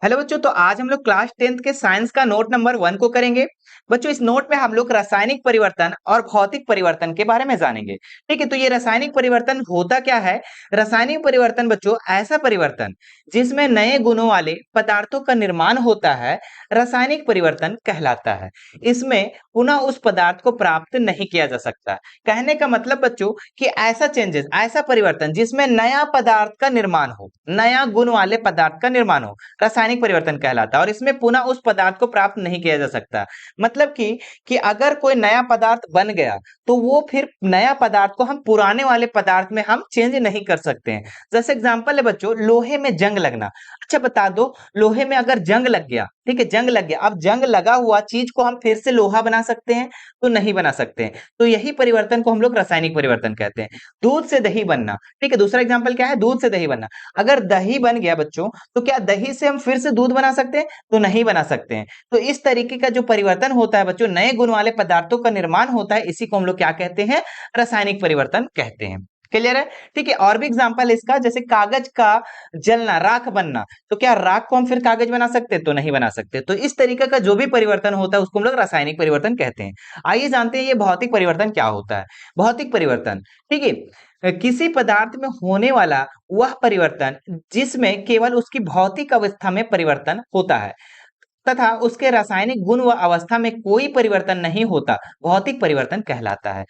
Hello बच्चों, तो आज हम लोग क्लास 10th के साइंस का नोट नंबर 1 को करेंगे। बच्चों, इस नोट में हम लोग रासायनिक परिवर्तन और भौतिक परिवर्तन के बारे में जानेंगे। ठीक है, तो ये रासायनिक परिवर्तन होता क्या है? रासायनिक परिवर्तन बच्चों ऐसा परिवर्तन जिसमें नए गुणों वाले पदार्थों का निर्माण होता है, रासायनिक परिवर्तन कहलाता है। इसमें पुनः उस पदार्थ को प्राप्त नहीं किया जा सकता। कहने का मतलब बच्चों कि ऐसा चेंजेस, ऐसा परिवर्तन जिसमें नया पदार्थ का निर्माण हो, नया गुण वाले पदार्थ का निर्माण हो, रासायनिक परिवर्तन कहलाता है। और इसमें पुनः उस पदार्थ को प्राप्त नहीं किया जा सकता। मतलब कि अगर कोई नया पदार्थ बन गया तो वो फिर नया पदार्थ को हम पुराने वाले पदार्थ में हम चेंज नहीं कर सकते हैं। जैसे एग्जांपल है बच्चों, लोहे में जंग लगना। अच्छा बता दो, लोहे में अगर जंग लग गया, ठीक है, जंग लग गया, अब जंग लगा हुआ चीज को हम फिर से लोहा बना सकते हैं? तो नहीं बना सकते हैं। तो यही परिवर्तन को हम लोग रासायनिक परिवर्तन कहते हैं। दूध से दही बनना, ठीक है, दूसरा एग्जांपल क्या है? दूध से दही बनना। अगर दही बन गया बच्चों, तो क्या दही से हम फिर से दूध बना सकते हैं? तो नहीं बना सकते हैं। तो इस तरीके का जो परिवर्तन होता है बच्चों, नए गुण वाले पदार्थों का निर्माण होता है, इसी को हम लोग क्या कहते हैं? रासायनिक परिवर्तन कहते हैं। क्लियर है? ठीक है, और भी एग्जांपल है इसका, जैसे कागज का जलना, राख बनना। तो क्या राख को हम फिर कागज बना सकते हैं? तो नहीं बना सकते। तो इस तरीके का जो भी परिवर्तन होता है उसको हम लोग रासायनिक परिवर्तन कहते हैं। आइए जानते हैं ये भौतिक परिवर्तन क्या होता है। भौतिक परिवर्तन, ठीक है, किसी पदार्थ में होने वाला वह परिवर्तन जिसमें केवल उसकी भौतिक अवस्था में परिवर्तन होता है तथा उसके रासायनिक गुण व अवस्था में कोई परिवर्तन नहीं होता, भौतिक परिवर्तन कहलाता है।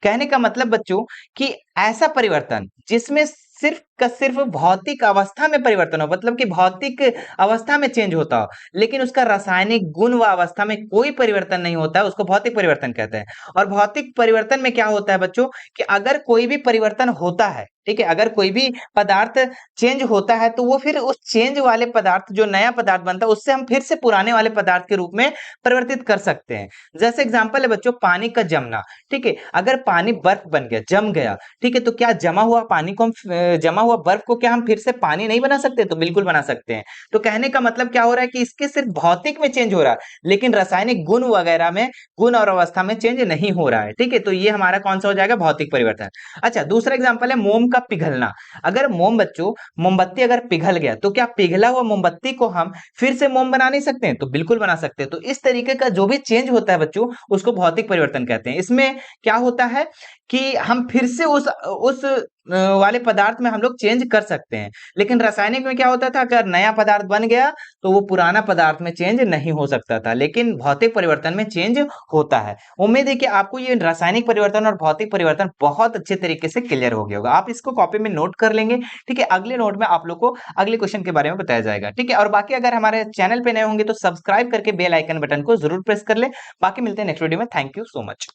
कहने का मतलब बच्चों कि ऐसा परिवर्तन जिसमें सिर्फ का सिर्फ भौतिक अवस्था में परिवर्तन हो, मतलब कि भौतिक अवस्था में चेंज होता हो, लेकिन उसका रासायनिक गुण व अवस्था में कोई परिवर्तन नहीं होता है, उसको भौतिक परिवर्तन कहते हैं। और भौतिक परिवर्तन में क्या होता है बच्चों कि अगर कोई भी परिवर्तन होता है, ठीक है, अगर कोई भी पदार्थ चेंज होता है तो वो फिर उस चेंज वाले पदार्थ, जो नया पदार्थ बनता है, उससे हम फिर से पुराने वाले पदार्थ के रूप में परिवर्तित कर सकते हैं। जैसे एग्जांपल है बच्चों, पानी का जमना। ठीक है, अगर पानी बर्फ बन गया, जम गया, ठीक है, तो क्या जमा हुआ पानी को जमा हुआ बर्फ को क्या हम फिर से पानी नहीं बना सकते? तो बिल्कुल बना सकते हैं। तो कहने का मतलब क्या हो रहा है कि इसके सिर्फ भौतिक में चेंज हो रहा है, लेकिन रासायनिक गुण वगैरह में, गुण और अवस्था में चेंज नहीं हो रहा है। ठीक है, तो ये हमारा कौन सा हो जाएगा? भौतिक परिवर्तन। अच्छा, दूसरा एग्जांपल है मोम का पिघलना। अगर मोम बच्चों, मोमबत्ती अगर पिघल गया तो क्या पिघला हुआ मोमबत्ती को हम फिर से मोम बना नहीं सकते हैं? तो बिल्कुल बना सकते हैं। तो इस तरीके का जो भी चेंज होता है बच्चों, उसको भौतिक परिवर्तन कहते हैं। इसमें क्या होता है कि हम फिर से उस वाले पदार्थ में हम लोग चेंज कर सकते हैं। लेकिन रासायनिक में क्या होता था, अगर नया पदार्थ बन गया तो वो पुराना पदार्थ में चेंज नहीं हो सकता था, लेकिन भौतिक परिवर्तन में चेंज होता है। उम्मीद है कि आपको ये रासायनिक परिवर्तन और भौतिक परिवर्तन बहुत अच्छे तरीके से क्लियर हो गया होगा। आप इसको कॉपी में नोट कर लेंगे। ठीक है, अगले नोट में आप लोग को अगले क्वेश्चन के बारे में बताया जाएगा। ठीक है, और बाकी अगर हमारे चैनल पे नए होंगे तो सब्सक्राइब करके बेल आइकन बटन को जरूर प्रेस कर ले। बाकी मिलते हैं नेक्स्ट वीडियो में। Thank you so much.